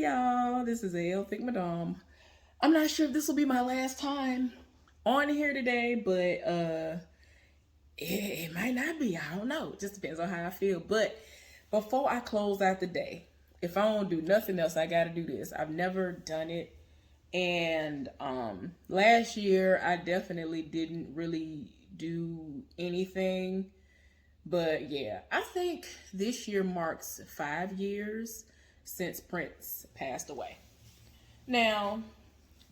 y'all, this is Elle Thick Madame. I'm not sure if this will be my last time on here today, but it might not be. I don't know. It just depends on how I feel. But before I close out the day, if I don't do nothing else, I gotta do this. I've never done it. And last year I definitely didn't really do anything. But yeah, I think this year marks 5 years since Prince passed away. Now,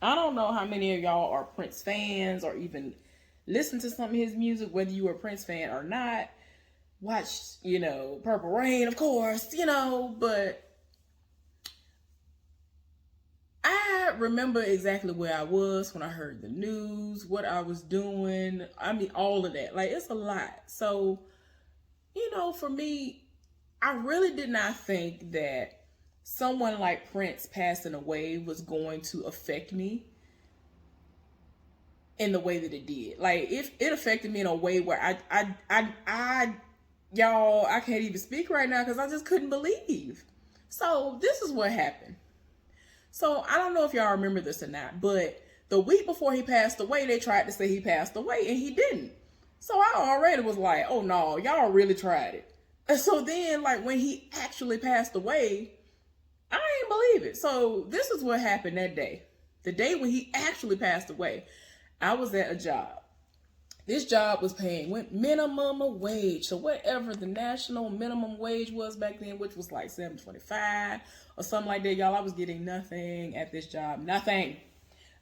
I don't know how many of y'all are Prince fans or even listen to some of his music, whether you are a Prince fan or not. Watched, Purple Rain, of course, but I remember exactly where I was when I heard the news, what I was doing. I mean, all of that. Like, it's a lot. So, for me, I really did not think that someone like Prince passing away was going to affect me in the way that it did. Like, if it affected me in a way where y'all, I can't even speak right now because I just couldn't believe. So this is what happened. So I don't know if y'all remember this or not, but the week before he passed away, they tried to say he passed away and he didn't. So I already was like, oh no, y'all really tried it. And so then, like, when he actually passed away, I ain't believe it. So this is what happened that day. The day when he actually passed away, I was at a job. This job was paying minimum wage. So whatever the national minimum wage was back then, which was like $7.25 or something like that, y'all, I was getting nothing at this job. Nothing.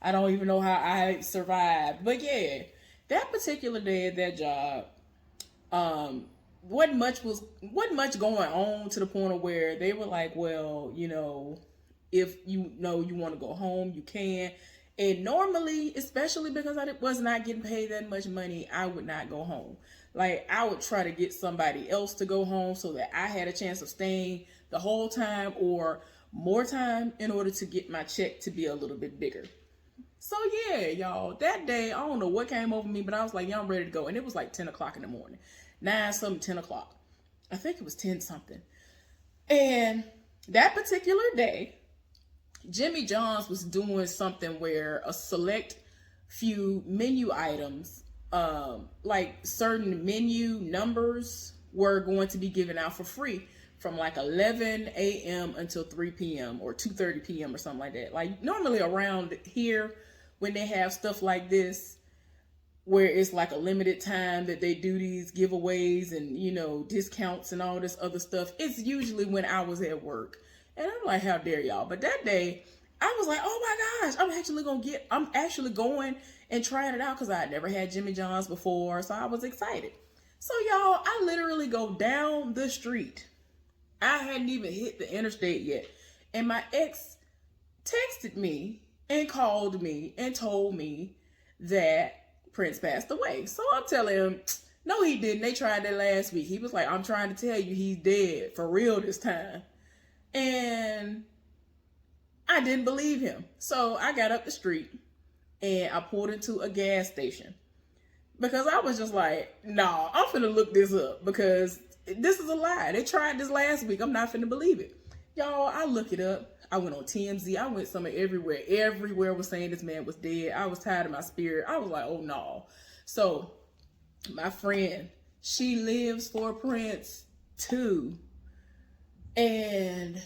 I don't even know how I survived. But yeah, that particular day at that job, wasn't much going on to the point of where they were like, well, if you want to go home, you can. And normally, especially because I was not getting paid that much money, I would not go home. Like, I would try to get somebody else to go home so that I had a chance of staying the whole time or more time in order to get my check to be a little bit bigger. So yeah, y'all, that day, I don't know what came over me, but I was like, yeah, I'm ready to go. And it was like 10 o'clock in the morning. 9 something, 10 o'clock. I think it was 10 something. And that particular day, Jimmy John's was doing something where a select few menu items, like certain menu numbers, were going to be given out for free from like 11 a.m. until 3 p.m. or 2:30 p.m. or something like that. Like, normally around here, when they have stuff like this, where it's like a limited time that they do these giveaways and, discounts and all this other stuff, it's usually when I was at work. And I'm like, how dare y'all? But that day, I was like, oh my gosh, I'm actually going and trying it out because I had never had Jimmy John's before. So I was excited. So y'all, I literally go down the street. I hadn't even hit the interstate yet. And my ex texted me and called me and told me that Prince passed away. So I'm telling him, no, he didn't. They tried that last week. He was like, I'm trying to tell you he's dead for real this time. And I didn't believe him. So I got up the street and I pulled into a gas station because I was just like, nah, I'm finna look this up because this is a lie. They tried this last week. I'm not finna believe it. Y'all, I look it up. I went on TMZ. I went somewhere everywhere. Everywhere was saying this man was dead. I was tired of my spirit. I was like, oh no. So my friend, she lives for Prince too. And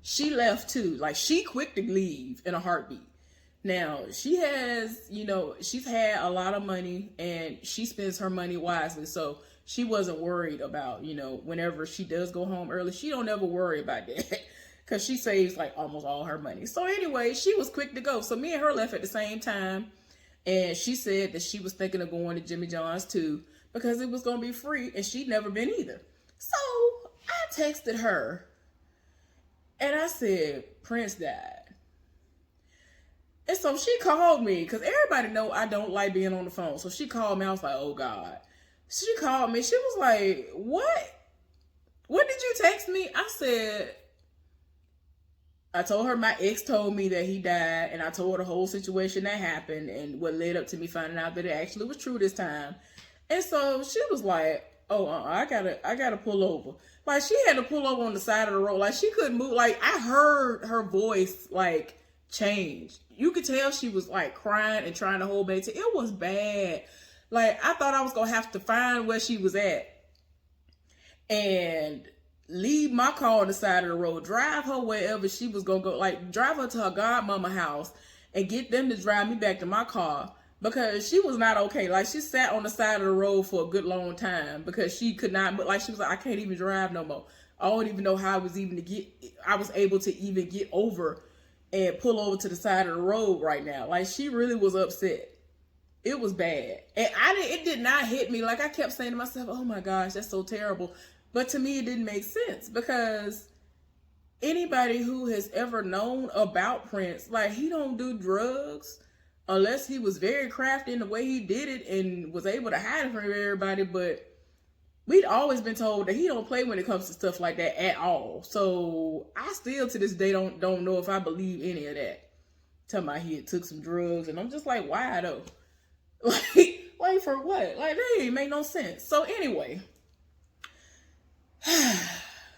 she left too. Like, she quick to leave in a heartbeat. Now, she has, she's had a lot of money and she spends her money wisely. So she wasn't worried about, whenever she does go home early, she don't ever worry about that because she saves like almost all her money. So anyway, she was quick to go. So me and her left at the same time. And she said that she was thinking of going to Jimmy John's too because it was going to be free and she'd never been either. So I texted her and I said, Prince died. And so she called me because everybody know I don't like being on the phone. So she called me. I was like, oh God. She called me. She was like, what? What did you text me? I told her my ex told me that he died. And I told her the whole situation that happened and what led up to me finding out that it actually was true this time. And so she was like, oh, I gotta pull over. Like, she had to pull over on the side of the road. Like, she couldn't move. Like, I heard her voice, like, change. You could tell she was, like, crying and trying to hold back. It was bad. Like, I thought I was gonna have to find where she was at and leave my car on the side of the road, drive her wherever she was gonna go, like, drive her to her godmama house and get them to drive me back to my car, because she was not okay. Like, she sat on the side of the road for a good long time because she could not, like, she was like, I can't even drive no more. I don't even know how I was able to even get over and pull over to the side of the road right now. Like, she really was upset. It was bad. And it did not hit me. Like, I kept saying to myself, oh my gosh, that's so terrible. But to me, it didn't make sense, because anybody who has ever known about Prince, like, he don't do drugs unless he was very crafty in the way he did it and was able to hide it from everybody. But we'd always been told that he don't play when it comes to stuff like that at all. So I still to this day don't know if I believe any of that. Tell me he took some drugs, and I'm just like, why though? Like for what? Like, that didn't make no sense. So anyway,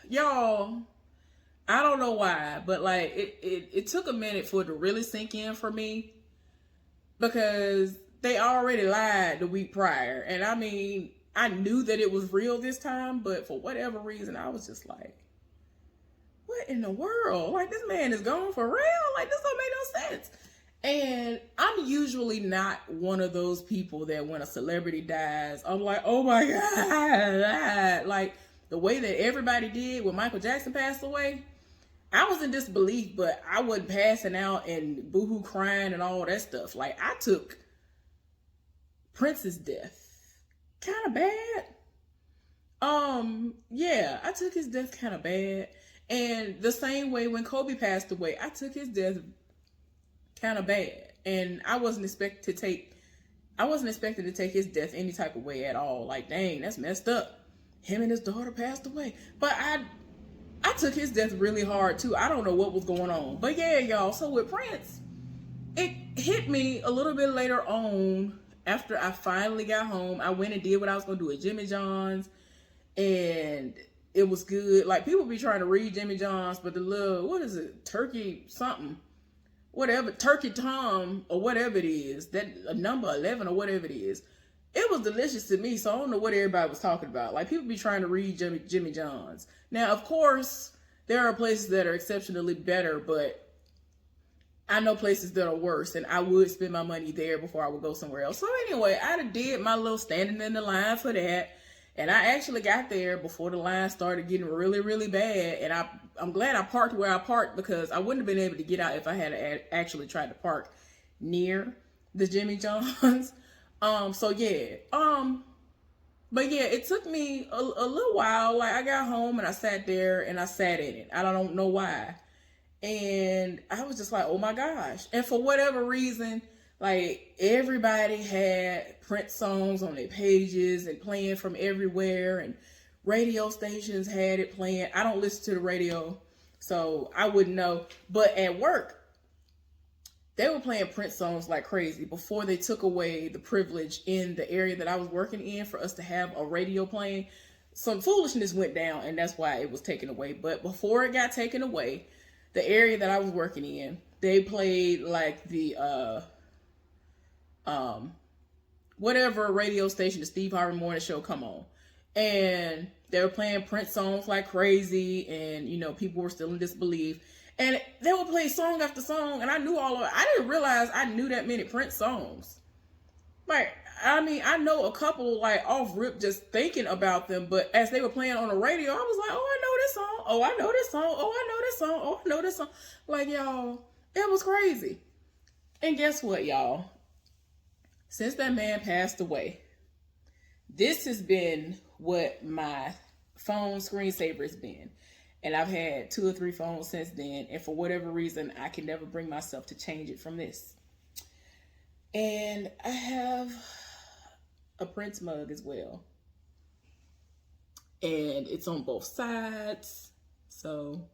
y'all, I don't know why, but like it took a minute for it to really sink in for me, because they already lied the week prior. And I mean, I knew that it was real this time, but for whatever reason, I was just like, what in the world? Like, this man is gone for real? Like, this don't make no sense. And I'm usually not one of those people that when a celebrity dies, I'm like, oh my God. Like, the way that everybody did when Michael Jackson passed away, I was in disbelief, but I wasn't passing out and boohoo crying and all that stuff. Like, I took Prince's death kind of bad. Yeah, I took his death kind of bad. And the same way when Kobe passed away, I took his death kind of bad. And I wasn't expecting to take his death any type of way at all. Like, dang, that's messed up. Him and his daughter passed away. But I took his death really hard too. I don't know what was going on. But yeah, y'all, so with Prince, it hit me a little bit later on after I finally got home. I went and did what I was going to do at Jimmy John's, and it was good. Like, people be trying to read Jimmy John's, but the little, what is it, turkey something, whatever, Turkey Tom or whatever it is, that number 11 or whatever it is, it was delicious to me. So I don't know what everybody was talking about. Like, people be trying to read Jimmy John's. Now, of course, there are places that are exceptionally better, but I know places that are worse, and I would spend my money there before I would go somewhere else. So anyway, I did my little standing in the line for that, and I actually got there before the line started getting really, really bad. And I'm glad I parked where I parked, because I wouldn't have been able to get out if I had actually tried to park near the Jimmy John's. So yeah, but yeah, it took me a little while. Like, I got home and I sat there and I sat in it. I don't know why. And I was just like, oh my gosh. And for whatever reason, like, everybody had Prince songs on their pages and playing from everywhere, and radio stations had it playing. I don't listen to the radio, so I wouldn't know. But at work, they were playing Prince songs like crazy before they took away the privilege in the area that I was working in for us to have a radio playing. Some foolishness went down, and that's why it was taken away. But before it got taken away, the area that I was working in, they played like the whatever radio station the Steve Harvey Morning Show come on, and they were playing Prince songs like crazy, and you know, people were still in disbelief, and they would play song after song, and I knew all of it. I didn't realize I knew that many Prince songs. Like, I mean, I know a couple like off rip just thinking about them, but as they were playing on the radio, I was like, oh, I know this song. Oh, I know this song. Oh, I know this song. Oh, I know this song. Like, y'all, it was crazy. And guess what, y'all? Since that man passed away, this has been what my phone screensaver has been. And I've had 2 or 3 phones since then. And for whatever reason, I can never bring myself to change it from this. And I have a Prince mug as well. And it's on both sides. So,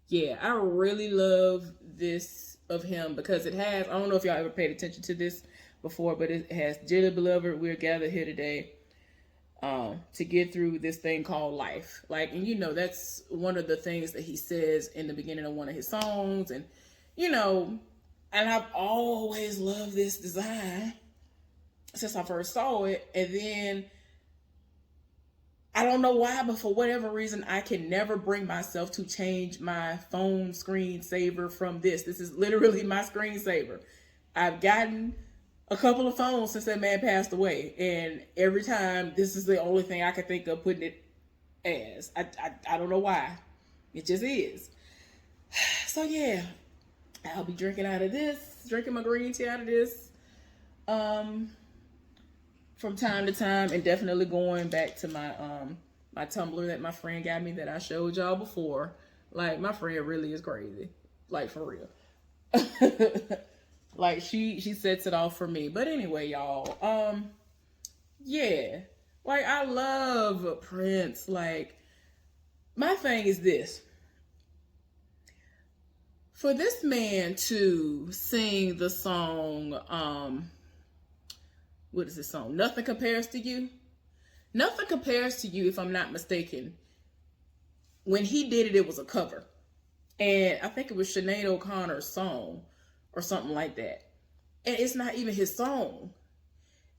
yeah, I really love this of him, because it has, I don't know if y'all ever paid attention to this before, but it has, Dearly Beloved, we're gathered here today. to get through this thing called life. Like, and you know, that's one of the things that he says in the beginning of one of his songs. And, you know, and I've always loved this design since I first saw it. And then I don't know why, but for whatever reason, I can never bring myself to change my phone screensaver from this. This is literally my screensaver. I've gotten a couple of phones since that man passed away, and every time this is the only thing I can think of putting it as. I don't know why. It just is. So yeah, I'll be drinking out of this, drinking my green tea out of this from time to time, and definitely going back to my my tumbler that my friend got me that I showed y'all before. Like, my friend really is crazy, like, for real. Like, she sets it off for me. But anyway, y'all, yeah, like, I love Prince. Like, my thing is this: for this man to sing the song, what is this song? Nothing Compares to You. Nothing Compares to You, if I'm not mistaken. When he did it, it was a cover. And I think it was Sinead O'Connor's song or something like that. And it's not even his song.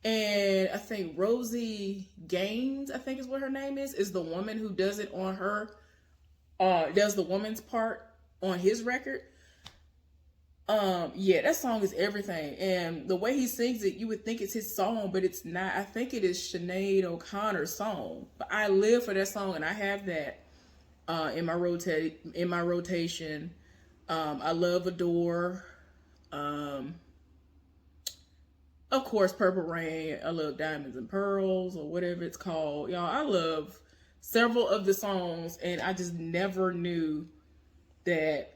And I think Rosie Gaines, I think is what her name is the woman who does it on her, does the woman's part on his record. Yeah, that song is everything. And the way he sings it, you would think it's his song, but it's not. I think it is Sinead O'Connor's song. But I live for that song, and I have that in my rotation. I love Adore. Of course, Purple Rain. I love Diamonds and Pearls, or whatever it's called. Y'all, I love several of the songs, and I just never knew that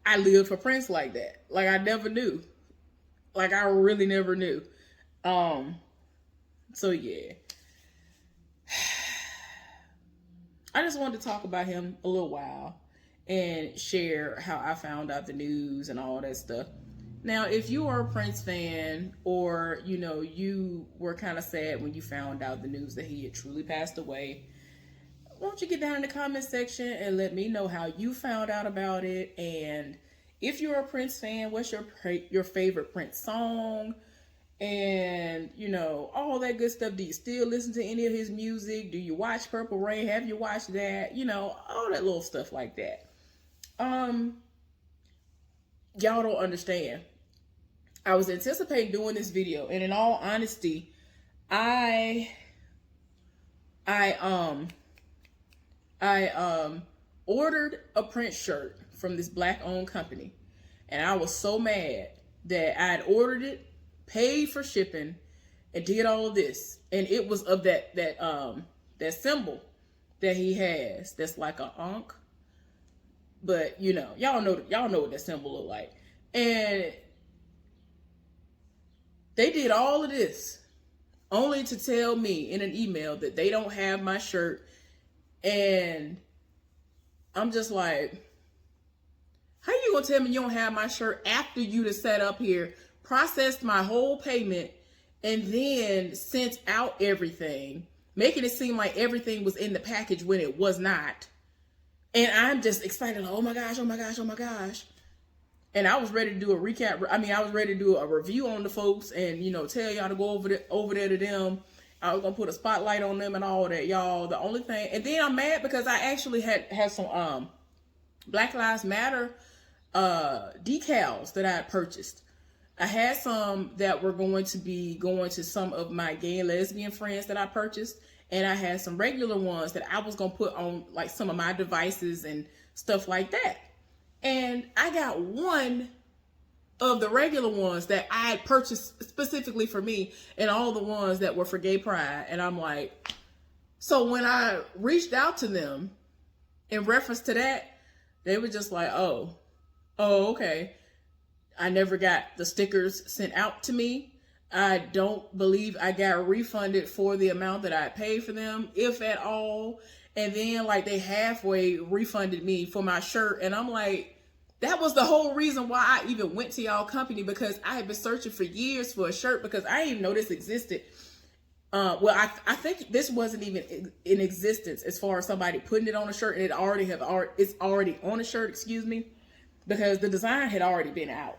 I lived for Prince like that. Like, I never knew. Like, I really never knew. So yeah. I just wanted to talk about him a little while and share how I found out the news and all that stuff. Now, if you are a Prince fan, or, you know, you were kind of sad when you found out the news that he had truly passed away, won't you get down in the comment section and let me know how you found out about it? And if you're a Prince fan, what's your favorite Prince song? And, you know, all that good stuff. Do you still listen to any of his music? Do you watch Purple Rain? Have you watched that? You know, all that little stuff like that. Y'all don't understand. I was anticipating doing this video, and in all honesty, I ordered a Prince shirt from this black-owned company, and I was so mad that I had ordered it, paid for shipping, and did all of this, and it was of that symbol that he has. That's like a ankh, but you know, y'all know what that symbol look like, and they did all of this only to tell me in an email that they don't have my shirt. And I'm just like, how you gonna tell me you don't have my shirt after you to set up here, processed my whole payment, and then sent out everything, making it seem like everything was in the package when it was not? And I'm just excited, like, oh my gosh, oh my gosh, oh my gosh. And I was ready to do a recap. I mean, I was ready to do a review on the folks and, you know, tell y'all to go over there to them. I was going to put a spotlight on them and all that, y'all. The only thing, and then I'm mad because I actually had some Black Lives Matter decals that I had purchased. I had some that were going to be going to some of my gay and lesbian friends that I purchased. And I had some regular ones that I was going to put on like some of my devices and stuff like that. And I got one of the regular ones that I had purchased specifically for me, and all the ones that were for gay pride. And I'm like, so when I reached out to them in reference to that, they were just like, oh, okay. I never got the stickers sent out to me. I don't believe I got refunded for the amount that I paid for them, if at all. And then like they halfway refunded me for my shirt. And I'm like, that was the whole reason why I even went to y'all company, because I had been searching for years for a shirt, because I didn't even know this existed. Well, I think this wasn't even in existence as far as somebody putting it on a shirt, and it's already on a shirt, excuse me, because the design had already been out.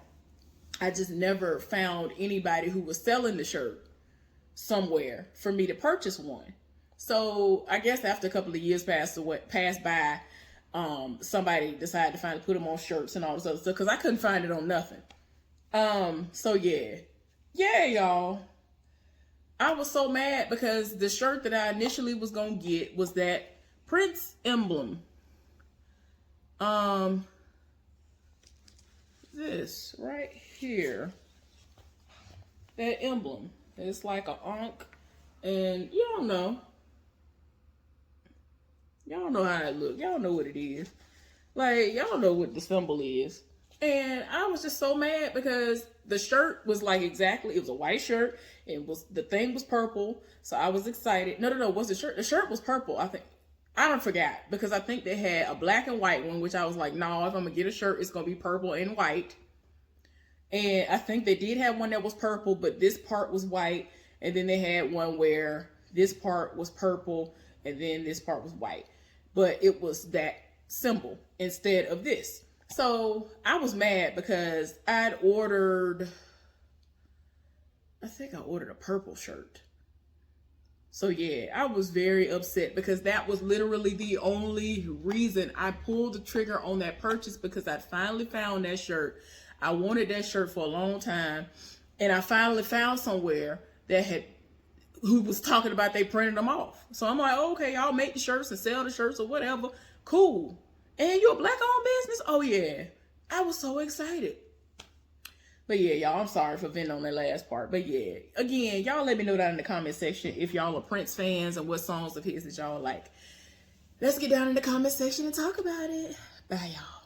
I just never found anybody who was selling the shirt somewhere for me to purchase one. So I guess after a couple of years passed by, somebody decided to finally put them on shirts and all this other stuff because I couldn't find it on nothing. So yeah, y'all. I was so mad because the shirt that I initially was gonna get was that Prince emblem. This right here, that emblem. It's like an ankh, and y'all know how it look. Y'all know what it is. Like, y'all know what the symbol is. And I was just so mad because the shirt was like exactly, it was a white shirt. The thing was purple. So I was excited. No, what's the shirt? The shirt was purple, I think. I don't forget because I think they had a black and white one, which I was like, no, if I'm gonna get a shirt, it's gonna be purple and white. And I think they did have one that was purple, but this part was white. And then they had one where this part was purple and then this part was white. But it was that symbol instead of this. So I was mad because I think I ordered a purple shirt. So yeah, I was very upset because that was literally the only reason I pulled the trigger on that purchase, because I finally found that shirt. I wanted that shirt for a long time, and I finally found somewhere who was talking about they printed them off. So I'm like, okay, y'all make the shirts and sell the shirts or whatever. Cool. And you're a black-owned business? Oh, yeah. I was so excited. But yeah, y'all, I'm sorry for venting on that last part. But yeah, again, y'all let me know down in the comment section if y'all are Prince fans and what songs of his that y'all like. Let's get down in the comment section and talk about it. Bye, y'all.